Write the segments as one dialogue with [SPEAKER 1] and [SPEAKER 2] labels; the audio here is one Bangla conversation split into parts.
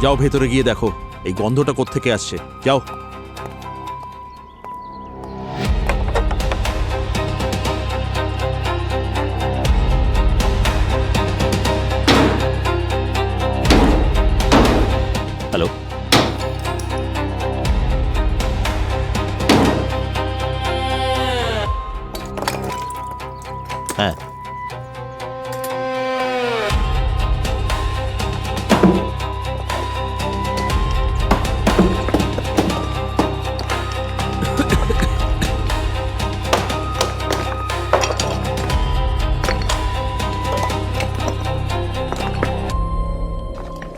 [SPEAKER 1] যাও ভেতরে গিয়ে দেখো এই গন্ধটা কোত্থেকে আসছে। যাও। হ্যালো, হ্যাঁ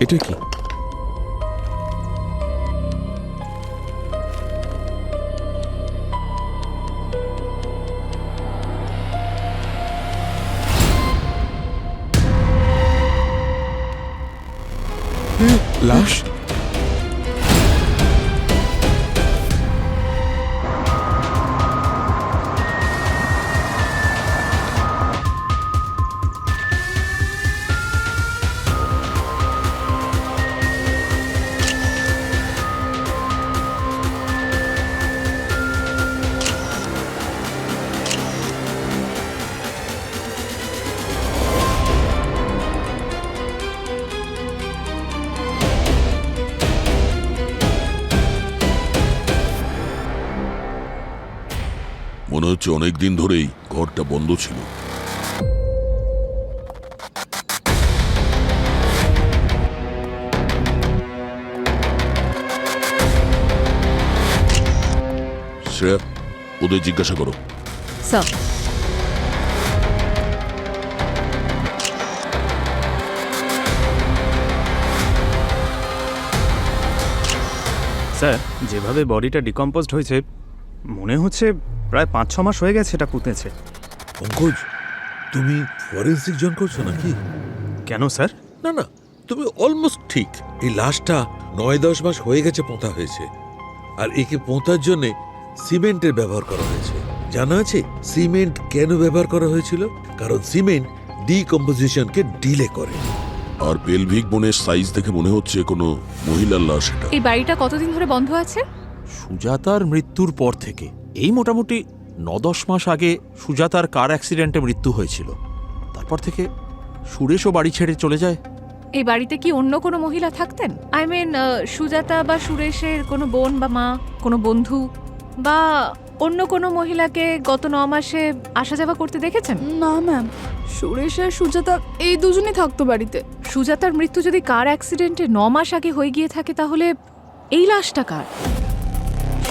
[SPEAKER 2] এটা কি? লাশ?
[SPEAKER 3] মনে হচ্ছে অনেকদিন ধরেই ঘরটা বন্ধ ছিল। শ্রেয়া, ওদের জিজ্ঞাসা করো।
[SPEAKER 4] স্যার,
[SPEAKER 5] স্যার, যেভাবে বডিটা ডিকম্পোজড হয়েছে মনে হচ্ছে প্রায় 5-6 মাস হয়ে গেছে এটা পুঁতেছে।
[SPEAKER 6] পঙ্কজ, তুমি ফরেন্সিক জন করছো নাকি?
[SPEAKER 5] কেন স্যার?
[SPEAKER 6] না না, তুমি অলমোস্ট ঠিক। এই লাশটা 9-10 মাস হয়ে গেছে পোঁতা হয়েছে, আর একে পোঁতার জন্য সিমেন্টের ব্যবহার করা হয়েছে। জানা আছে সিমেন্ট কেন ব্যবহার করা হয়েছিল? কারণ সিমেন্ট ডিকম্পোজিশনকে ডিলে করে।
[SPEAKER 3] আর পেলভিক বোনের সাইজ দেখে মনে হচ্ছে কোনো মহিলার লাশ এটা।
[SPEAKER 4] এই বাড়িটা কতদিন ধরে বন্ধ আছে?
[SPEAKER 1] সুজাতার মৃত্যুর পর থেকে, এই মোটামুটি 9-10 মাস আগে সুজাতার কার অ্যাক্সিডেন্টে মৃত্যু হয়েছিল। তারপর থেকে সুরেশও বাড়ি ছেড়ে চলে যায়।
[SPEAKER 4] এই বাড়িতে কি অন্য কোনো মহিলা থাকতেন? আই মিন, সুজাতা বা সুরেশের কোনো বোন বা মা, কোনো বন্ধু বা অন্য কোনো মহিলাকে গত 9 মাসে আসা যাওয়া করতে দেখেছেন?
[SPEAKER 7] না ম্যাম, সুরেশ আর সুজাতা এই দুজনেই থাকতো বাড়িতে।
[SPEAKER 4] সুজাতার মৃত্যু যদি কার অ্যাক্সিডেন্টে 9 মাস আগে হয়ে গিয়ে থাকে, তাহলে এই লাশটা কার?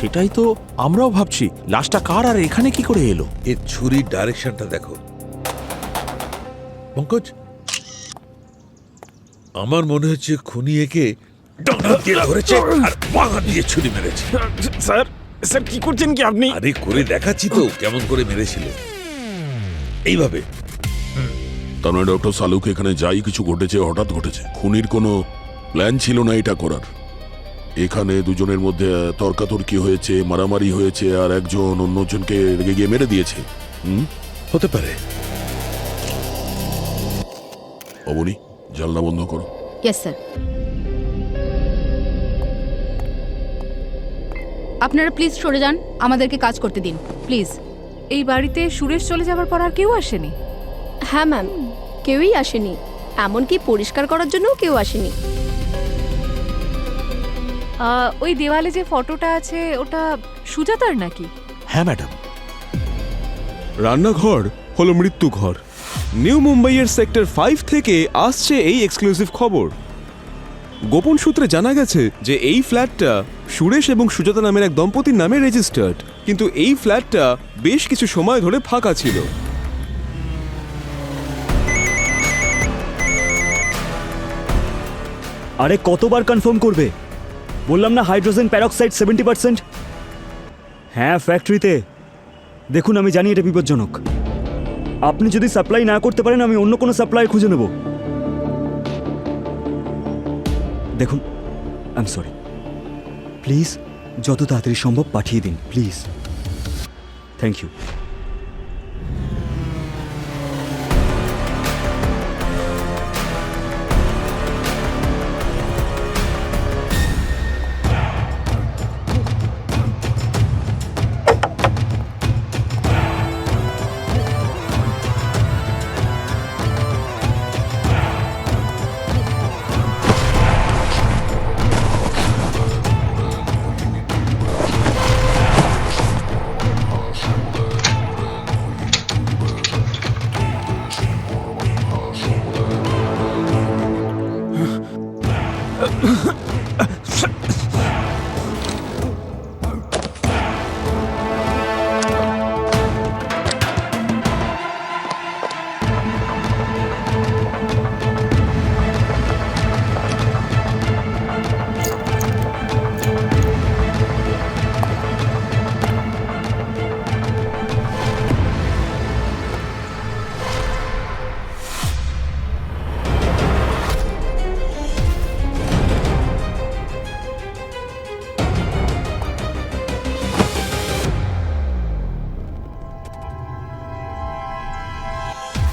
[SPEAKER 1] সেটাই তো আমরাও ভাবছি, লাশটা কার আর এখানে কি করে এলো।
[SPEAKER 6] এর ছুরির ডাইরেকশনটা দেখো পঙ্কজ। আমার মনে হচ্ছে খুনি একে ডানা দিয়ে ধরেছে আর বাঁ দিয়ে ছুরি মেরেছে।
[SPEAKER 5] স্যার, স্যার কি করছেন কি আপনি?
[SPEAKER 6] আরে করে দেখাচ্ছি তো কেমন করে মেরেছিল। এইভাবে।
[SPEAKER 3] তার মানে ডক্টর সালুক এখানে যাই কিছু ঘটেছে হঠাৎ ঘটেছে। খুনির কোনো প্ল্যান ছিল না এটা করার। এখানে দুজনের মধ্যে তর্কাতর্কি হয়েছে, মারামারি হয়েছে, আর একজন অন্যজনকে রেগে গিয়ে মেরে দিয়েছে।
[SPEAKER 6] হতে পারে।
[SPEAKER 3] অবনী, জানলা বন্ধ করো।
[SPEAKER 8] Yes sir. আপনারা প্লিজ সরে যান, আমাদেরকে কাজ করতে দিন প্লিজ।
[SPEAKER 4] এই বাড়িতে সুরেশ চলে যাওয়ার পর আর কেউ আসেনি?
[SPEAKER 9] হ্যাঁ ম্যাম, কেউই আসেনি, এমনকি পরিষ্কার করার জন্যও কেউ আসেনি।
[SPEAKER 4] ওই দেওয়ালে যে ফটোটা আছে ওটা সুজাতার নাকি?
[SPEAKER 1] হ্যাঁ ম্যাডাম।
[SPEAKER 2] রান্নাঘর হলো মৃত্যু ঘর। নিউ মুম্বাইয়ের সেক্টর 5 থেকে আসছে এই এক্সক্লুসিভ খবর। গোপন সূত্রে জানা গেছে যে এই ফ্ল্যাটটা সুরেশ এবং সুজাতা নামের এক দম্পতির নামে রেজিস্টার্ড, কিন্তু এই ফ্ল্যাটটা বেশ কিছু সময় ধরে ফাঁকা ছিল।
[SPEAKER 10] আরে কতবার কনফার্ম করবে? বললাম না হাইড্রোজেন প্যারক্সাইড 70%। হ্যাঁ, ফ্যাক্টরিতে। দেখুন, আমি জানি এটা বিপজ্জনক। আপনি যদি সাপ্লাই না করতে পারেন আমি অন্য কোনো সাপ্লাই খুঁজে নেব। দেখুন, আই এম সরি, প্লিজ যত তাড়াতাড়ি সম্ভব পাঠিয়ে দিন প্লিজ। Thank you.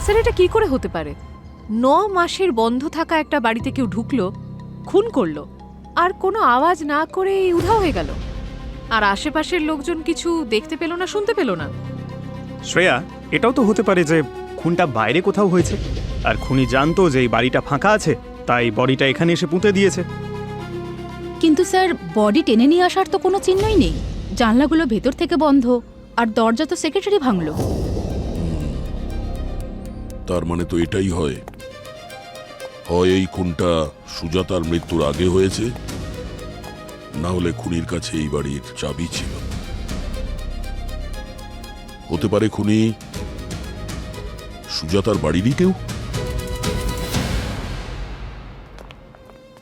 [SPEAKER 4] স্যার এটা কি করে হতে পারে? 9 মাসের বন্ধ থাকা একটা বাড়িতে কেউ ঢুকলো, খুন করলো, আর কোনো আওয়াজ না করে উধাও হয়ে গেল, আর আশেপাশের লোকজন কিছু দেখতে পেল না, শুনতে পেল না।
[SPEAKER 5] শ্রেয়া, এটাও তো হতে পারে যে খুনটা বাইরে কোথাও হয়েছে, আর খুনি জানতো যে এই বাড়িটা ফাঁকা আছে, তাই বডিটা এখানে এসে পুঁতে দিয়েছে।
[SPEAKER 8] কিন্তু স্যার, বডি টেনে নিয়ে আসার তো কোনো চিহ্নই নেই। জানলাগুলো ভেতর থেকে বন্ধ, আর দরজা তো সেক্রেটারি ভাঙলো।
[SPEAKER 3] তার মানে তো এটাই হয় এই খুনটা সুজাতার মৃত্যুর আগে হয়েছে, না হলে খুনির কাছে এই বাড়ির চাবি ছিল। হতে পারে খুনি সুজাতার বাড়িরই কেউ।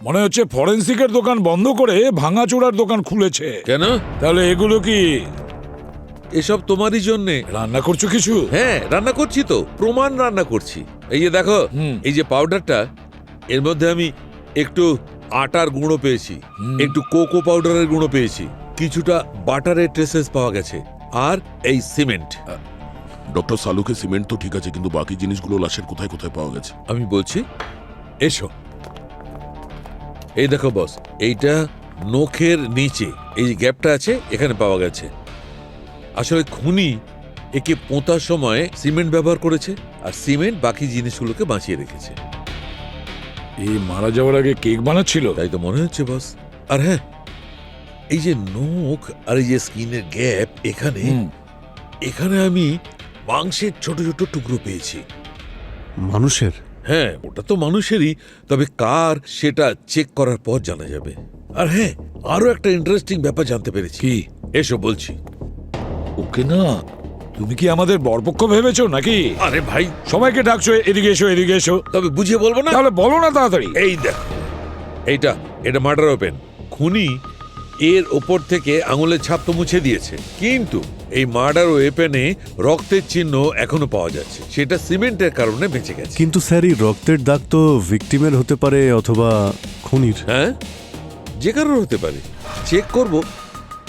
[SPEAKER 11] মনে হচ্ছে ফরেন্সিকের দোকান বন্ধ করে ভাঙাচোরার দোকান খুলেছে।
[SPEAKER 6] কেন?
[SPEAKER 11] তাহলে এগুলো কি
[SPEAKER 6] এসব তোমারই জন্যে।
[SPEAKER 11] রান্না করছো কিছু?
[SPEAKER 6] হ্যাঁ, রান্না করছি তো, প্রমাণ রান্না করছি। এই যে দেখো, এই যে পাউডারটা, এর মধ্যে আমি একটু আটার গুঁড়ো পেয়েছি, একটু কোকো পাউডারের গুঁড়ো পেয়েছি, কিছুটা বাটারের ট্রেসেস পাওয়া গেছে, আর এই সিমেন্ট।
[SPEAKER 3] ডক্টর সালুকে সিমেন্ট তো ঠিক আছে, কিন্তু বাকি জিনিসগুলো লাশের কোথায় কোথায় পাওয়া গেছে?
[SPEAKER 6] আমি বলছি, এসো। এই দেখো বস, এইটা নখের নিচে এই যে গ্যাপটা আছে, এখানে পাওয়া গেছে। আসলে খুনি একে পোঁতার সময় সিমেন্ট ব্যবহার করেছে, আর সিমেন্ট বাকি জিনিসগুলোকে বাঁচিয়ে রেখেছে।
[SPEAKER 11] এই মারা যাওয়ার আগে কেক বানাচ্ছিল,
[SPEAKER 6] তাই তো মনে হচ্ছে বস। আর হ্যাঁ, এই যে নখ আর এই যে স্কিনের গ্যাপ, এখানে এখানে আমি মাংসের ছোট ছোট টুকরো পেয়েছি।
[SPEAKER 2] মানুষের?
[SPEAKER 6] হ্যাঁ, ওটা তো মানুষেরই, তবে কার সেটা চেক করার পর জানা যাবে। আর হ্যাঁ, আরো একটা ইন্টারেস্টিং ব্যাপার জানতে পেরেছি।
[SPEAKER 11] কি?
[SPEAKER 6] এসো বলছি।
[SPEAKER 11] ওকে না, তুমি কি আমাদের বরপক্ষ ভেবেছো নাকি?
[SPEAKER 6] আরে ভাই,
[SPEAKER 11] সবাইকে ডাকছো এদিকে এসো, এদিকে এসো।
[SPEAKER 6] তবে বুঝিয়ে বলবো না?
[SPEAKER 11] তাহলে বলো না তাড়াতাড়ি।
[SPEAKER 6] এই দেখো, এটা মার্ডার ওপেন। খুনি এর ওপর থেকে আঙুলের ছাপ তো মুছে দিয়েছে, কিন্তু এই মার্ডার ওয়েপেনে রক্তের চিহ্ন এখনো পাওয়া যাচ্ছে। সেটা সিমেন্টের কারণে বেঁচে গেছে।
[SPEAKER 2] কিন্তু স্যার, এই রক্তের দাগ তো ভিকটিমের হতে পারে অথবা খুনির।
[SPEAKER 6] হ্যাঁ, যে কারোর হতে পারে। চেক করব,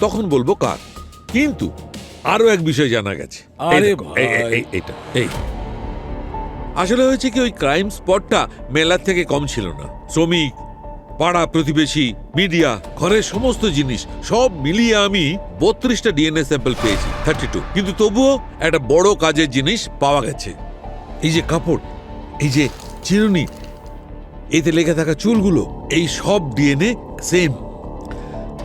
[SPEAKER 6] তখন বলবো কার। কিন্তু আরো এক বিষয় জানা গেছে।
[SPEAKER 11] আরে
[SPEAKER 6] এইটা আসলে হয়েছে কি, ওই ক্রাইম স্পটটা মেলার থেকে কম ছিল না। শ্রমিক, পাড়া প্রতিবেশী, মিডিয়া, ঘরের সমস্ত জিনিস সব মিলিয়ে আমি 32টা ডিএনএ স্যাম্পল পেয়েছি, 32। কিন্তু তবুও একটা বড় কাজের জিনিস পাওয়া গেছে। এই যে কাপড়, এই যে চিরুনি, এতে লেগে থাকা চুলগুলো, এই সব ডিএনএ সেম।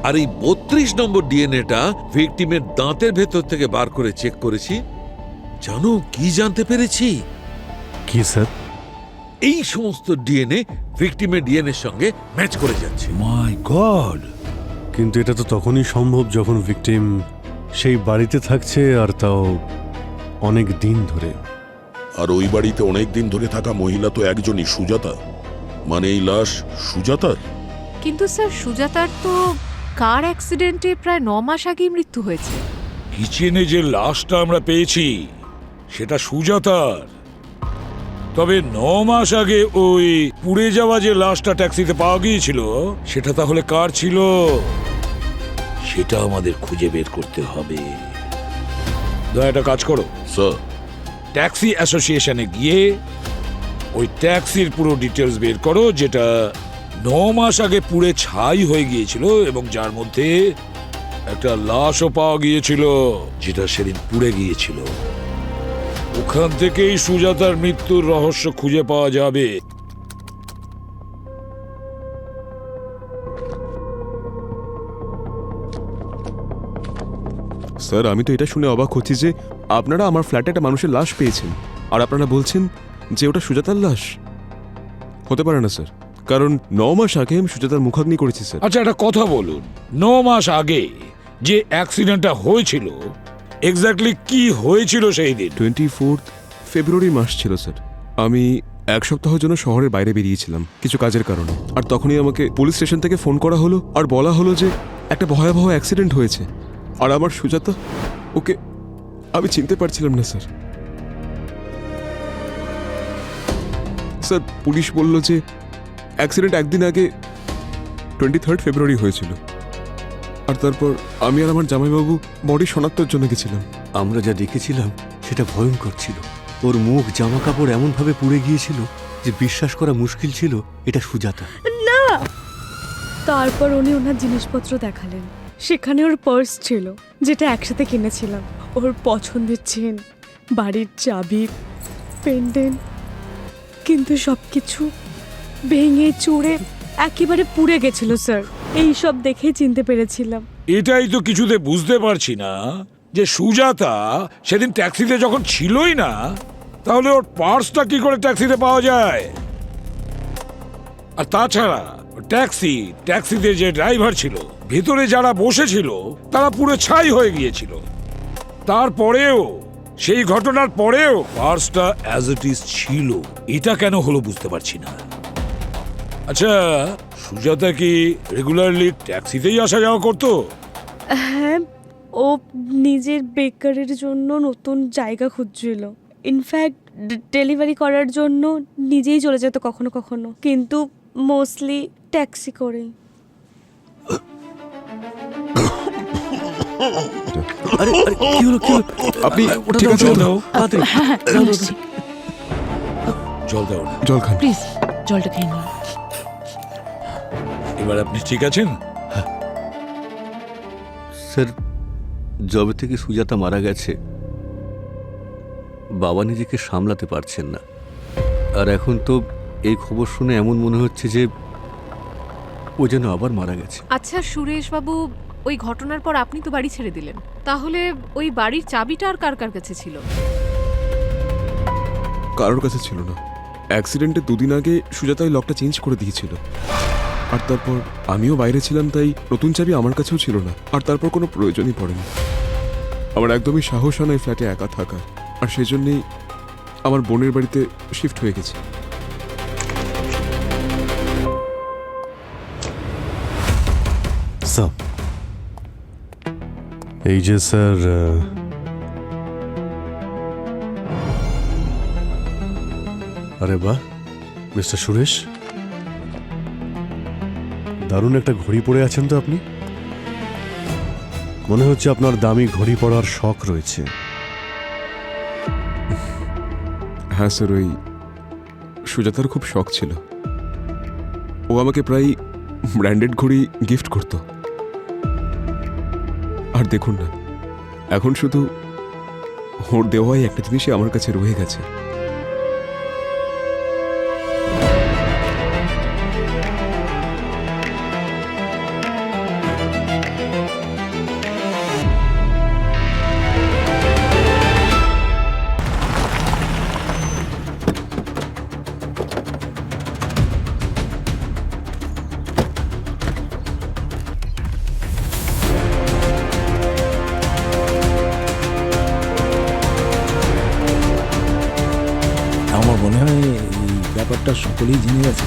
[SPEAKER 6] আর এই 32 নম্বর ডিএনএটা ভিকটিমের দাঁতের ভেতর থেকে বার করে চেক করেছি। জানো কি জানতে পেরেছি?
[SPEAKER 2] কি স্যার?
[SPEAKER 6] এই সমস্ত ডিএনএ ভিকটিমের ডিএনএর সঙ্গে ম্যাচ করে যাচ্ছে।
[SPEAKER 11] মাই গড!
[SPEAKER 2] কিন্তু এটা তো তখনই সম্ভব যখন ভিকটিম সেই বাড়িতে থাকছে, আর তাও অনেক দিন ধরে।
[SPEAKER 3] আর ওই বাড়িতে অনেক দিন ধরে থাকা মহিলা তো একজনই, সুজাতা। মানে এই লাশ সুজাতার।
[SPEAKER 4] কিন্তু স্যার, সুজাতার তো কার অ্যাক্সিডেন্টে প্রায় 9 মাস আগেই মৃত্যু হয়েছে।
[SPEAKER 11] কিচেনে যে লাশটা আমরা পেয়েছি সেটা সুজাতার। তবে 9 মাস আগে ওই পুড়ে যাওয়া যে লাশটা ট্যাক্সিতে পাওয়া গিয়েছিল, সেটা তাহলে কার ছিল? সেটা আমাদের খুঁজে বের করতে হবে। একটা কাজ করো,
[SPEAKER 3] স্যার।
[SPEAKER 11] ট্যাক্সি অ্যাসোসিয়েশনে গিয়ে ওই ট্যাক্সির পুরো ডিটেলস বের করো, যেটা 9 মাস আগে পুড়ে ছাই হয়ে গিয়েছিল এবং যার মধ্যে একটা লাশও পাওয়া গিয়েছিল, যেটা সেদিন পুড়ে গিয়েছিল। ওখান থেকেই সুজাতার মৃত্যুর রহস্য খুঁজে পাওয়া যাবে।
[SPEAKER 2] স্যার, আমি তো এটা শুনে অবাক হচ্ছি যে আপনারা আমার ফ্ল্যাটে একটা মানুষের লাশ পেয়েছেন, আর আপনারা বলছেন যে ওটা সুজাতার লাশ। হতে পারে না স্যার, কারণ 9 মাস আগে আমি সুজাতার মুখাগ্নি করেছি স্যার।
[SPEAKER 11] আচ্ছা, একটা কথা বলুন, 9 মাস আগে যে অ্যাক্সিডেন্টটা হয়েছিল, এক্স্যাক্টলি কি হয়েছিল সেই দিন?
[SPEAKER 2] 24 ফেব্রুয়ারি মাস ছিল স্যার। আমি 1 সপ্তাহের জন্য শহরের বাইরে বেরিয়েছিলাম কিছু কাজের কারণে, আর তখনই আমাকে পুলিশ স্টেশন থেকে ফোন করা হলো আর বলা হলো যে একটা ভয়াবহ অ্যাক্সিডেন্ট হয়েছে, আর আমার সুজাতা, ওকে আমি চিনতে পারছিলাম না স্যার। স্যার, পুলিশ বলল যে অ্যাক্সিডেন্ট একদিন আগে 23 ফেব্রুয়ারি হয়েছিল, আর তারপর আমি আর আমার জামাইবাবু বডি শনাক্তের জন্য গেছিলাম।
[SPEAKER 12] আমরা যা দেখেছিলাম সেটা ভয়ঙ্কর ছিল। ওর মুখ জামা কাপড় এমনভাবে পুড়ে গিয়েছিল যে বিশ্বাস করা মুশকিল ছিল এটা সুজাতা।
[SPEAKER 7] না, তারপর উনি ওনার জিনিসপত্র দেখালেন। সেখানে ওর পার্স ছিল, যেটা একসাথে কিনেছিলাম, ওর পছন্দের চেন, বাড়ির চাবি, পেন্ডেন্ট। কিন্তু সবকিছু ভেঙে চুড়ে একেবারে পুড়ে গেছিল স্যার। এই সব দেখেই চিনতে পেরেছিলাম।
[SPEAKER 11] এটাই তো কিছুতে বুঝতে পারছি না যে সুজাতা সেদিন ট্যাক্সিতে যখন ছিলই না, তাহলে ওর পার্সটা কি করে ট্যাক্সিতে পাওয়া যায়? আর তাছাড়া ট্যাক্সিতে যে ড্রাইভার ছিল, ভেতরে যারা বসেছিল তারা পুরো ছাই হয়ে গিয়েছিল। তারপরেও, সেই ঘটনার পরেও পার্সটা অ্যাজ ইট ইজ ছিল। এটা কেন হলো বুঝতে পারছি না। আচ্ছা, সুজাতা কি রেগুলারলি ট্যাক্সিতেই আসা যাওয়া করতো?
[SPEAKER 7] হ্যাঁ, ও নিজের বেকারের জন্য নতুন জায়গা খুঁজছিল। ইনফ্যাক্ট ডেলিভারি করার জন্য নিজেই চলে যেত কখনো কখনো, কিন্তু মোস্টলি ট্যাক্সি করে।
[SPEAKER 12] আরে আরে কি হলো কি হলো?
[SPEAKER 2] আপনি
[SPEAKER 12] ওটা
[SPEAKER 2] ঠিক
[SPEAKER 12] দাও,
[SPEAKER 2] আছে?
[SPEAKER 12] জল
[SPEAKER 2] দাও।
[SPEAKER 12] দাও, তাড়াতাড়ি।
[SPEAKER 11] জল দাও।
[SPEAKER 2] জল খান।
[SPEAKER 8] প্লিজ জলটা খেয়ে নিন।
[SPEAKER 11] এবার আপনি ঠিক আছেন?
[SPEAKER 12] স্যার, যবে থেকে সুজাতা মারা গেছে বাবা নিজেকে সামলাতে পারছেন না। আর এখন তো এই খবর শুনে এমন মনে হচ্ছে যে ও যেন আবার মারা গেছে।
[SPEAKER 4] আচ্ছা সুরেশ বাবু, ওই ঘটনার পর আপনি তো বাড়ি ছেড়ে দিলেন, তাহলে ওই বাড়ির চাবিটা আর কার কার কাছে ছিল?
[SPEAKER 2] কারোর কাছে ছিল না। অ্যাক্সিডেন্টে 2 দিন আগে সুজাতা ওই লকটা চেঞ্জ করে দিয়েছিল। আর তারপর আমিও বাইরে ছিলাম, তাই নতুন চাবি আমার কাছেও ছিল না। আর তারপর কোনো প্রয়োজনই পড়েনি। আমার একদমই সাহস হয় না এই ফ্ল্যাটে একা থাকার। আর সেই জন্যেই আমার বোনের বাড়িতে শিফট হয়ে গেছি।
[SPEAKER 13] এই যে স্যার, আরে বাহ মিস্টার সুরেশ, দারুণ একটা ঘড়ি পরে আছেন তো আপনি। মনে হচ্ছে আপনার দামি ঘড়ি পরার শখ রয়েছে।
[SPEAKER 2] হ্যাঁ স্যার, ওই সুজাতার খুব শখ ছিল। ও আমাকে প্রায় ব্র্যান্ডেড ঘড়ি গিফট করত। আর দেখুন না, এখন শুধু ওর দেওয়াই একটা জিনিসই আমার কাছে রয়ে গেছে।
[SPEAKER 14] আমার মনে হয় এই ব্যাপারটা সকলেই জেনে গেছে।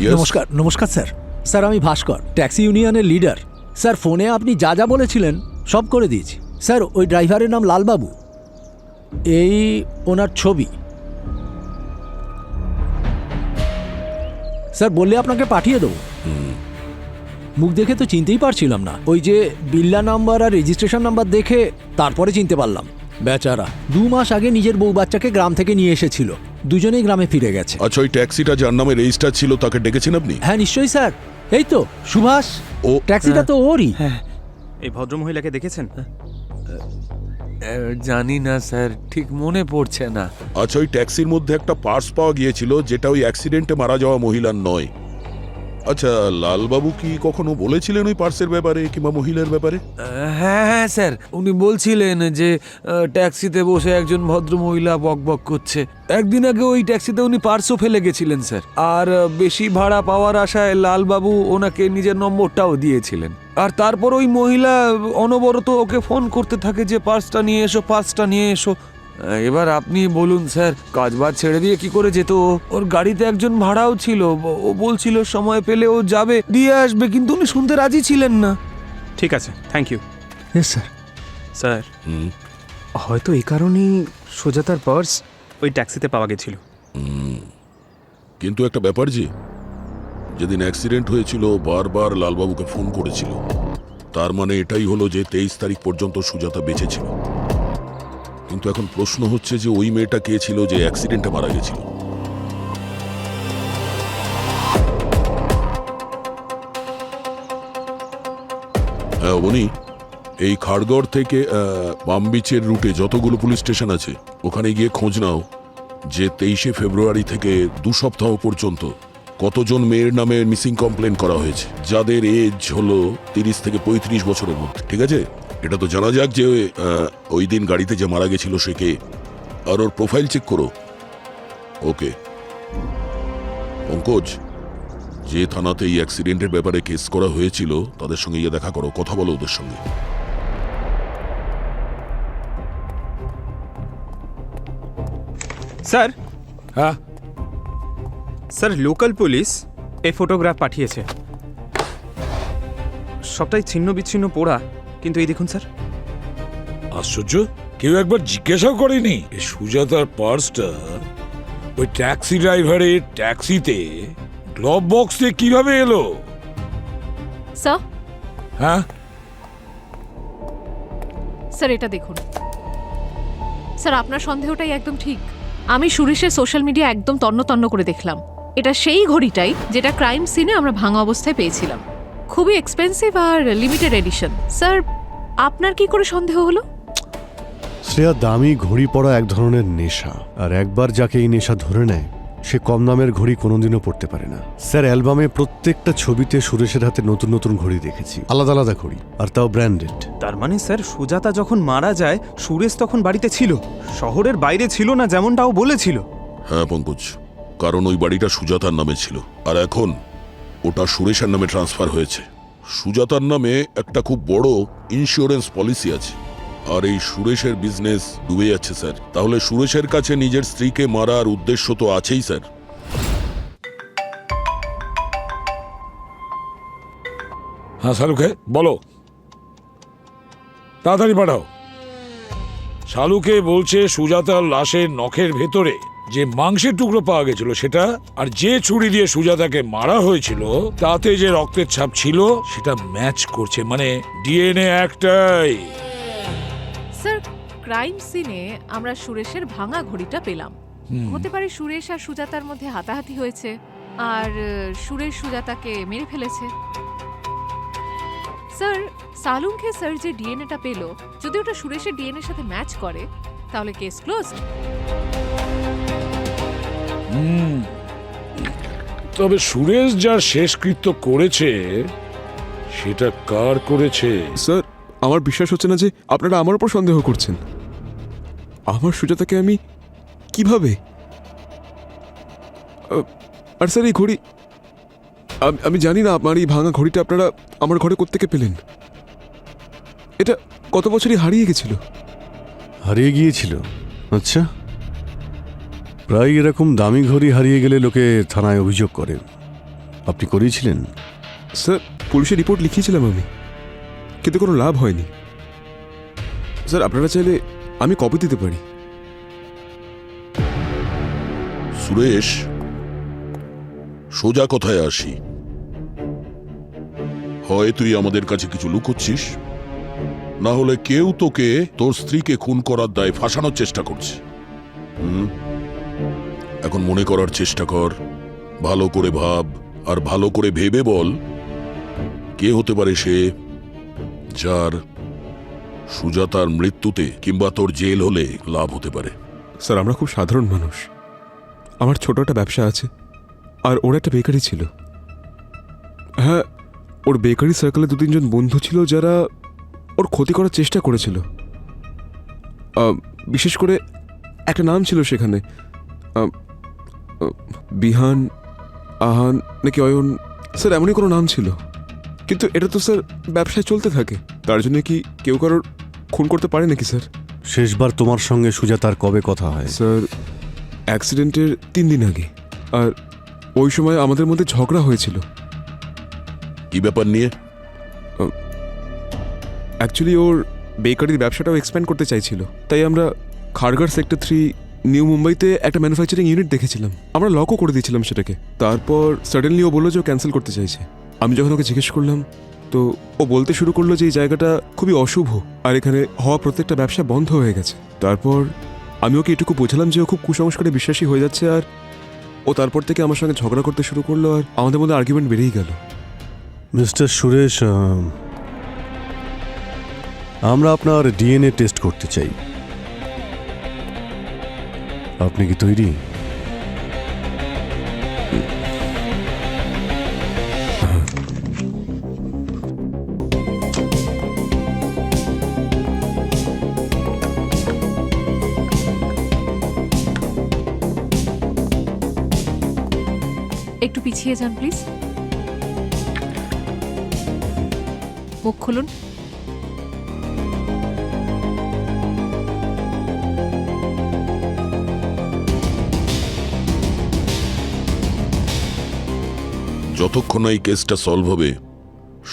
[SPEAKER 3] Yes?
[SPEAKER 14] নমস্কার। নমস্কার স্যার। স্যার, আমি ভাস্কর, ট্যাক্সি ইউনিয়নের লিডার। স্যার, ফোনে আপনি যা যা বলেছিলেন সব করে দিয়েছি। স্যার, ওই ড্রাইভারের নাম লালবাবু। এই ওনার ছবি। স্যার, বললে আপনাকে পাঠিয়ে দেবো। মুখ দেখে তো চিনতেই পারছিলাম না। ওই যে বিল্লা নাম্বার আর রেজিস্ট্রেশন নাম্বার দেখে তারপরে চিনতে পারলাম। বেচারা 2 মাস আগে নিজের বউ বাচ্চাকে গ্রাম থেকে নিয়ে এসেছিল। দুজনেই গ্রামে ফিরে গেছে।
[SPEAKER 3] আচ্ছা, ওই ট্যাক্সিটা যার নামে রেজিস্টার ছিল তাকে ডেকেছেন আপনি?
[SPEAKER 14] হ্যাঁ নিশ্চয়ই স্যার। এই তো সুভাষ,
[SPEAKER 3] ও
[SPEAKER 14] ট্যাক্সিটা তো ওরই।
[SPEAKER 5] এই ভদ্রমহিলাকে দেখেছেন?
[SPEAKER 6] জানি না স্যার, ঠিক মনে পড়ছে না।
[SPEAKER 3] আচ্ছা, ওই ট্যাক্সির মধ্যে একটা পার্স পাওয়া গিয়েছিল যেটা ওই অ্যাক্সিডেন্টে মারা যাওয়া মহিলার নয়। আচ্ছা, লালবাবু কি কখনো বলেছিলেন ওই পার্সের ব্যাপারে কিংবা মহিলার ব্যাপারে?
[SPEAKER 6] হ্যাঁ হ্যাঁ স্যার, উনি বলছিলেন যে ট্যাক্সিতে বসে একজন ভদ্র মহিলা বকবক করছে। একদিন আগে ওই ট্যাক্সিতে উনি পার্সও ফেলে গেছিলেন স্যার। আর বেশি ভাড়া পাওয়ার আশায় লালবাবু ওনাকে নিজের নম্বরটাও দিয়েছিলেন। আর তারপর ওই মহিলা অনবরত ওকে ফোন করতে থাকে যে পার্সটা নিয়ে এসো, পার্সটা নিয়ে এসো। এবার আপনি বলুন স্যার, কাজবাজ ছেড়ে দিয়ে কি করে যেত? ওর গাড়িতে একজন ভাড়াও ছিল। ও বলছিল সময় পেলে ও যাবে, দিয়ে আসবে, কিন্তু উনি শুনতে রাজি ছিলেন না।
[SPEAKER 5] ঠিক আছে, থ্যাংক ইউ।
[SPEAKER 14] স্যার,
[SPEAKER 5] স্যার, হয়তো এই কারণেই সুজাতার পার্স ওই ট্যাক্সিতে পাওয়া গেছিল।
[SPEAKER 3] কিন্তু একটা ব্যাপার যে, যেদিন অ্যাক্সিডেন্ট হয়েছিল বারবার লালবাবুকে ফোন করেছিল। তার মানে এটাই হলো যে 23 তারিখ পর্যন্ত সুজাতা বেঁচে ছিল। কিন্তু এখন প্রশ্ন হচ্ছে যে ওই মেয়েটা কে ছিল যে অ্যাক্সিডেন্টে মারা গেছিল। হ্যাঁ বনি, এই খাড়গড় থেকে পাম বিচের রুটে যতগুলো পুলিশ স্টেশন আছে ওখানে গিয়ে খোঁজ নাও যে 23শে ফেব্রুয়ারি থেকে 2 সপ্তাহ পর্যন্ত কতজন মেয়ের নামে মিসিং কমপ্লেন করা হয়েছে, যাদের এজ হলো 30 থেকে 35 বছরের মধ্যে। ঠিক আছে, এটা তো জানা যাক যে ওই দিন গাড়িতে যে মারা গেছিল সে কে, আর ওর প্রোফাইল চেক করো। ওকে পঙ্কজ, যে থানাতে এই অ্যাক্সিডেন্টের ব্যাপারে কেস করা হয়েছিল তাদের সঙ্গে গিয়ে দেখা করো, কথা বলো ওদের সঙ্গে।
[SPEAKER 5] স্যার,
[SPEAKER 11] হ্যাঁ
[SPEAKER 5] স্যার লোকাল পুলিশ এই ফটোগ্রাফ পাঠিয়েছে। সবটাই ছিন্ন বিচ্ছিন্ন পোড়া, কিন্তু এই দেখুন স্যার।
[SPEAKER 11] আশ্চর্য, কেউ একবার জিজ্ঞাসাও করেনি এই সুজাতার পার্সটা ওই ট্যাক্সি ড্রাইভারের ট্যাক্সিতে গ্লোভ বক্সে কিভাবে এলো?
[SPEAKER 4] স্যার,
[SPEAKER 11] হ্যাঁ
[SPEAKER 4] স্যার এটা দেখুন। স্যার আপনার সন্দেহটাই একদম ঠিক। আমি সুরেশের সোশ্যাল মিডিয়া একদম তন্ন তন্ন করে দেখলাম। এটা সেই ঘড়িটাই যেটা ক্রাইম সিনে আমরা ভাঙা অবস্থায় পেয়েছিলাম। খুবই এক্সপেন্সিভ আর লিমিটেড এডিশন। স্যার আপনার কি করে সন্দেহ হলো?
[SPEAKER 13] শ্রেয়া, দামি ঘড়ি পরা এক ধরনের নেশা, আর একবার যাকে এই নেশা ধরে নেয় সে কম দামের ঘড়ি কোনোদিনও পড়তে পারে না। স্যার, অ্যালবামে প্রত্যেকটা ছবিতে সুরেশের হাতে নতুন নতুন ঘড়ি দেখেছি, আলাদা আলাদা ঘড়ি, আর তাও ব্র্যান্ডেড।
[SPEAKER 5] তার মানে স্যার সুজাতা যখন মারা যায় সুরেশ তখন বাড়িতে ছিল, শহরের বাইরে ছিল না যেমনটাও বলেছিল।
[SPEAKER 3] হ্যাঁ পঙ্কজ, কারণ ওই বাড়িটা সুজাতার নামে ছিল, আর এখন ওটা সুরেশের নামে ট্রান্সফার হয়েছে। সুজাতার নামে একটা খুব বড় ইন্স্যুরেন্স পলিসি আছে, আর এই সুরেশের বিজনেস ডুবে যাচ্ছে স্যার। তাহলে সুরেশের কাছে নিজের স্ত্রীকে মারার উদ্দেশ্য তো আছেই স্যার।
[SPEAKER 11] হ্যাঁ শালুকে বলো, তাড়াতাড়ি পাঠাও। শালুকে বলছে সুজাতার লাশের নখের ভেতরে যে মাংসের টুকরো পাওয়া গেছিল সেটা, আর যে ছুরি দিয়ে সুজাতাকে মারা হয়েছিল তাতে যে রক্তের ছাপ ছিল সেটা ম্যাচ করছে, মানে ডিএনএ একটাই।
[SPEAKER 4] স্যার ক্রাইম সিনে আমরা সুরেশের ভাঙা ঘড়িটা পেলাম। হতে পারে সুরেশ আর সুজাতার মধ্যে হাতাহাতি হয়েছে, আর সুরেশ সুজাতাকে মেরে ফেলেছে। স্যার সালুংকে স্যার যে ডিএনএটা পেল, যদি ওটা সুরেশের ডিএনএর সাথে ম্যাচ করে তাহলে কেস ক্লোজড।
[SPEAKER 11] তবে সুরেশ যার শেষকৃত্য করেছে সেটা কার করেছে?
[SPEAKER 2] স্যার, আমার বিশ্বাস হচ্ছে না যে আপনারা আমার উপর সন্দেহ করছেন। আমার সুজাতাকে আমি কিভাবে? আর স্যার এই ঘড়ি আমি জানি না আমার এই ভাঙা ঘড়িটা আপনারা আমার ঘরে কোত্থেকে পেলেন। এটা কত বছরই হারিয়ে গেছিল।
[SPEAKER 13] হারিয়ে গিয়েছিল? আচ্ছা, প্রায় এরকম দামি ঘড়ি হারিয়ে গেলে লোকে থানায় অভিযোগ করে। আপনি করিয়েছিলেন?
[SPEAKER 2] স্যার, পুলিশে রিপোর্ট লিখিয়েছিলাম আমি, কিন্তু কোনো লাভ হয়নি। স্যার, আপনারা চাইলে আমি কপি দিতে পারি।
[SPEAKER 3] সুরেশ, সোজা কথায় আসি, হয় তুই আমাদের কাছে কিছু লুকোচ্ছিস, না হলে কেউ তোকে তোর স্ত্রীকে খুন করার দায়ে ফাঁসানোর চেষ্টা করছে। এখন মনে করার চেষ্টা কর, ভালো করে ভাব, আর ভালো করে ভেবে বল কে হতে পারে সে যার সুজাতার মৃত্যুতে কিংবা তোর জেল হলে লাভ হতে পারে।
[SPEAKER 2] স্যার, আমরা খুব সাধারণ মানুষ। আমার ছোট একটা ব্যবসা আছে, আর ওর একটা বেকারি ছিল। হ্যাঁ, ওর বেকারি সার্কেলে 2-3 জন বন্ধু ছিল যারা ওর ক্ষতি করার চেষ্টা করেছিল। বিশেষ করে একটা নাম ছিল সেখানে, বিহান, আহান নাকি অয়ন, স্যার এমনই কোনো নাম ছিল। কিন্তু এটা তো স্যার ব্যবসায় চলতে থাকে, তার জন্য কি কেউ কারোর খুন করতে পারে নাকি স্যার?
[SPEAKER 13] শেষবার তোমার সঙ্গে সুজাতার কবে কথা হয়?
[SPEAKER 2] স্যার, অ্যাক্সিডেন্টের 3 দিন আগে, আর ওই সময় আমাদের মধ্যে ঝগড়া হয়েছিল।
[SPEAKER 3] কি ব্যাপার নিয়ে?
[SPEAKER 2] অ্যাকচুয়ালি ওর বেকারির ব্যবসাটাও এক্সপ্যান্ড করতে চাইছিল, তাই আমরা খাড়গড় সেক্টর 3 নিউ মুম্বাইতে একটা ম্যানুফ্যাকচারিং ইউনিট দেখেছিলাম। আমরা লকও করে দিয়েছিলাম সেটাকে। তারপর সাডেনলি ও বললো যে ও ক্যান্সেল করতে চাইছে। আমি যখন ওকে জিজ্ঞেস করলাম তো ও বলতে শুরু করলো যে এই জায়গাটা খুবই অশুভ আর এখানে হওয়া প্রত্যেকটা ব্যবসা বন্ধ হয়ে গেছে। তারপর আমি ওকে এটুকু বোঝালাম যে ও খুব কুসংস্কারে বিশ্বাসী হয়ে যাচ্ছে, আর ও তারপর থেকে আমার সঙ্গে ঝগড়া করতে শুরু করলো আর আমাদের মধ্যে আর্গুমেন্ট বেড়েই গেল।
[SPEAKER 13] মিস্টার সুরেশ, আমরা আপনার ডিএনএ টেস্ট করতে চাই। আপনি কি তৈরি?
[SPEAKER 4] একটু পিছিয়ে যান প্লিজ। মুখ খুলুন।
[SPEAKER 3] যতক্ষণ না এই কেসটা সলভ হবে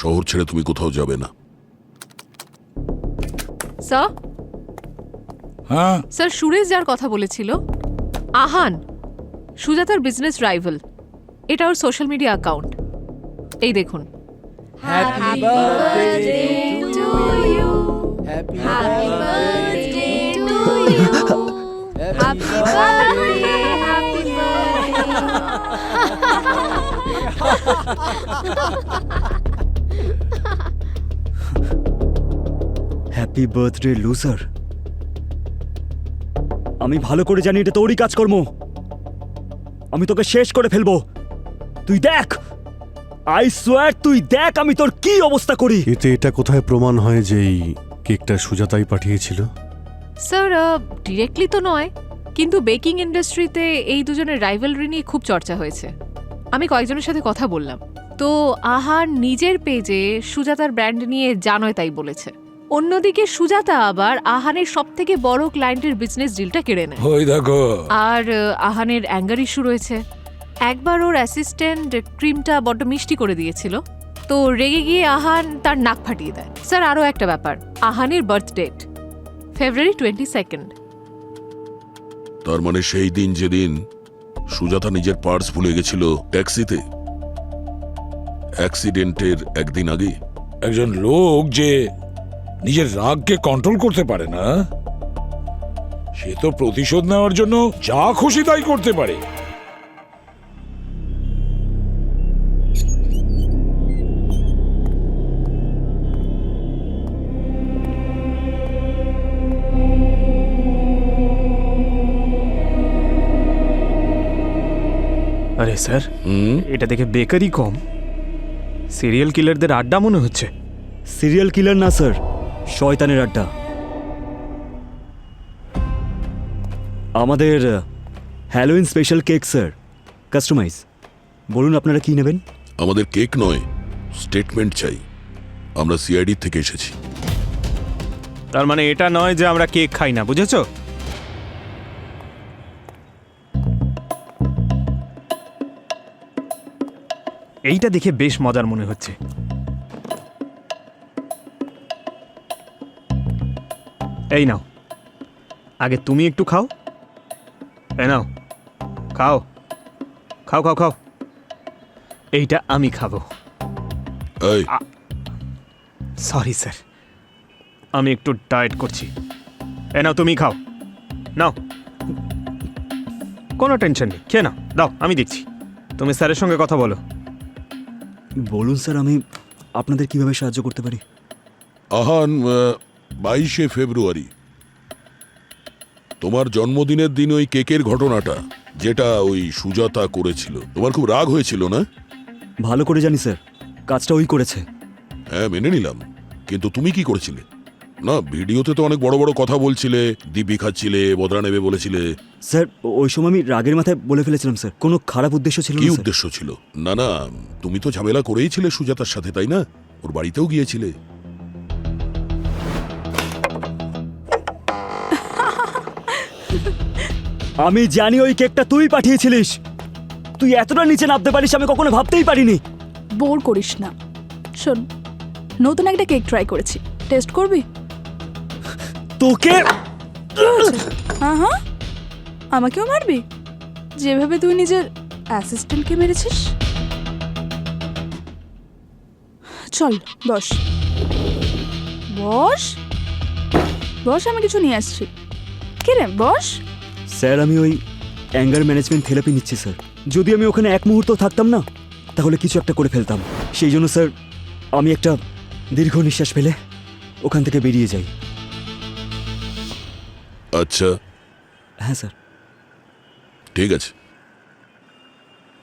[SPEAKER 3] শহর ছেড়ে তুমি কোথাও যাবে না।
[SPEAKER 4] স্যার,
[SPEAKER 11] হ্যাঁ
[SPEAKER 4] স্যার, সুরেশ যার কথা বলেছিল আহান, সুজাতার বিজনেস রাইভাল, এটা ওর সোশ্যাল মিডিয়া অ্যাকাউন্ট। এই দেখুন।
[SPEAKER 10] Happy birthday loser. আমি ভালো করে জানি এটা তোরই কাজকর্ম। আমি তোকে শেষ করে ফেলবো। তুই দেখ, আই সোয়ার, তুই দেখ আমি তোর কি অবস্থা করি।
[SPEAKER 13] এতে এটা কোথায় প্রমাণ হয় যে এই কেকটা সুজাতাই পাঠিয়েছিল?
[SPEAKER 4] স্যার, ডিরেক্টলি তো নয়, কিন্তু বেকিং ইন্ডাস্ট্রিতে এই দুজনের রাইভালরি নিয়ে খুব চর্চা হয়েছে। আমি কয়েকজনের সাথে কথা বললাম, তো আহান নিজের পেজে সুজাতার ব্র্যান্ড নিয়ে যা নয় তাই বলেছে। অন্যদিকে সুজাতা আবার আহানের সবথেকে বড় ক্লায়েন্টের বিজনেস ডিলটা কেড়ে নেয়।
[SPEAKER 11] ওই দেখো,
[SPEAKER 4] আর আহানের অ্যাঙ্গার ইস্যু রয়েছে। একবার ওর অ্যাসিস্ট্যান্ট ক্রিমটা বড্ড মিষ্টি করে দিয়েছিল, তো রেগে গিয়ে আহান তার নাক ফাটিয়ে দেয়। স্যার, আরও একটা ব্যাপার, আহানের বার্থ ডেট February 22nd।
[SPEAKER 3] তার মানে সেই দিন যেদিন সুজাতা নিজের পার্স ভুলে গেছিল ট্যাক্সিতে, অ্যাক্সিডেন্টের একদিন আগে।
[SPEAKER 11] একজন লোক যে নিজের রাগকে কন্ট্রোল করতে পারে না, সে তো প্রতিশোধ নেওয়ার জন্য যা খুশি তাই করতে পারে।
[SPEAKER 5] আরে স্যার, এটা দেখে বেকারি কম, সিরিয়াল কিলারদের আড্ডা মনে হচ্ছে।
[SPEAKER 10] সিরিয়াল কিলার না স্যার, শয়তানের আড্ডা। আমাদের Halloween special cake sir, customise. বলুন আপনারা কি নেবেন?
[SPEAKER 3] আমাদের কেক নয়, স্টেটমেন্ট চাই। আমরা সিআইডি থেকে এসেছি।
[SPEAKER 5] তার মানে এটা নয় যে আমরা কেক খাই না, বুঝেছো? এইটা দেখে বেশ মজার মনে হচ্ছে। এই নাও, আগে তুমি একটু খাও। এই নাও, খাও খাও খাও খাও। এইটা আমি খাবো।
[SPEAKER 3] এই,
[SPEAKER 5] সরি স্যার, আমি একটু ডায়েট করছি। এ নাও, তুমি খাও। নাও, কোনো টেনশন নেই, খেয়ে নাও। দাও, আমি দেখছি। তুমি স্যারের সঙ্গে কথা বলো।
[SPEAKER 10] বলুন স্যার, আমি আপনাদের কিভাবে সাহায্য করতে পারি?
[SPEAKER 3] আহান, 22শে ফেব্রুয়ারি তোমার জন্মদিনের দিন ওই কেকের ঘটনাটা যেটা ওই সুজাতা করেছিল, তোমার খুব রাগ হয়েছিল না?
[SPEAKER 10] ভালো করে জানি স্যার, কাজটা ওই করেছে।
[SPEAKER 3] হ্যাঁ, মেনে নিলাম, কিন্তু তুমি কি করেছিলে? না, ভিডিওতে তো অনেক বড় বড় কথা বলছিলে, দিব্যি খাচ্ছিলে, বদলা নেবে বলেছিলে।
[SPEAKER 10] স্যার, ওই সময় আমি রাগের মাথায় বলে ফেলেছিলাম স্যার, কোনো খারাপ উদ্দেশ্য ছিল না।
[SPEAKER 3] কি
[SPEAKER 10] স্যার।
[SPEAKER 3] উদ্দেশ্য ছিল? না না, তুমি তো ঝামেলা করেই ছিলে সুজাতার সাথে, তাই না? ওর বাড়িতেও গিয়েছিলে।
[SPEAKER 10] আমি জানি ওই কেকটা তুই পাঠিয়েছিলিস। তুই এতটা নিচে নামতে পারিস আমি কখনো ভাবতেই পারিনি।
[SPEAKER 15] বোর করিস না। শোন, নতুন একটা কেক ট্রাই করেছি, টেস্ট করবি?
[SPEAKER 10] তোকে
[SPEAKER 15] হ্যাঁ হ্যাঁ, আমাকেও মারবি যেভাবে তুই নিজের অ্যাসিস্ট্যান্টকে মেরেছিস? চল বস বস বস, আমি কিছু নিয়ে আসছি। কি রে, বস।
[SPEAKER 10] স্যার আমি ওই অ্যাঙ্গার ম্যানেজমেন্ট থেরাপি নিচ্ছি স্যার। যদি আমি ওখানে এক মুহূর্ত থাকতাম না তাহলে কিছু একটা করে ফেলতাম। সেই জন্য স্যার আমি একটা দীর্ঘ নিঃশ্বাস ফেলে ওখান থেকে বেরিয়ে যাই।
[SPEAKER 3] আচ্ছা
[SPEAKER 10] হ্যাঁ স্যার।
[SPEAKER 3] ঠিক আছে,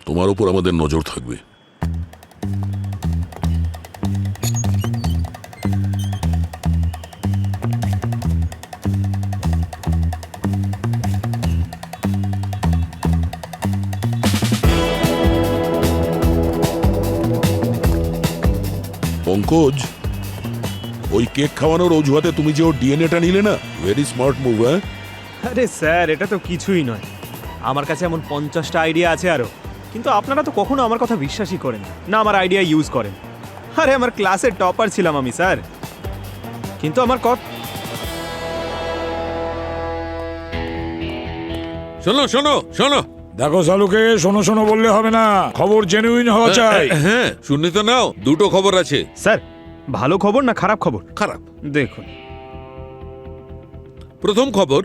[SPEAKER 3] তোমার উপর আমাদের নজর থাকবে। পঙ্কজ, ওই কেক খাওয়ানোর অজুহাতে তুমি যে ওর ডিএনএটা নিলে না, ভেরি স্মার্ট মুভ। হ্যাঁ,
[SPEAKER 5] আরে স্যার, এটা তো কিছুই নয়। আমার কাছে এমন 50টা আইডিয়া আছে আরও, কিন্তু আপনারা তো কখনো আমার কথা বিশ্বাসই করেন না, না আমার আইডিয়া ইউজ করেন। আরে আমার ক্লাসের টপার ছিলাম আমি স্যার, কিন্তু আমার
[SPEAKER 6] শোনো শোনো শোনো,
[SPEAKER 11] দেখো শালুকে, শোনো শোনো বললে হবে না, খবর জেনুইন হওয়া চাই।
[SPEAKER 6] হ্যাঁ শুনে তো নাও, দুটো খবর আছে।
[SPEAKER 5] স্যার, ভালো খবর না খারাপ খবর?
[SPEAKER 6] খারাপ।
[SPEAKER 5] দেখুন,
[SPEAKER 6] প্রথম খবর,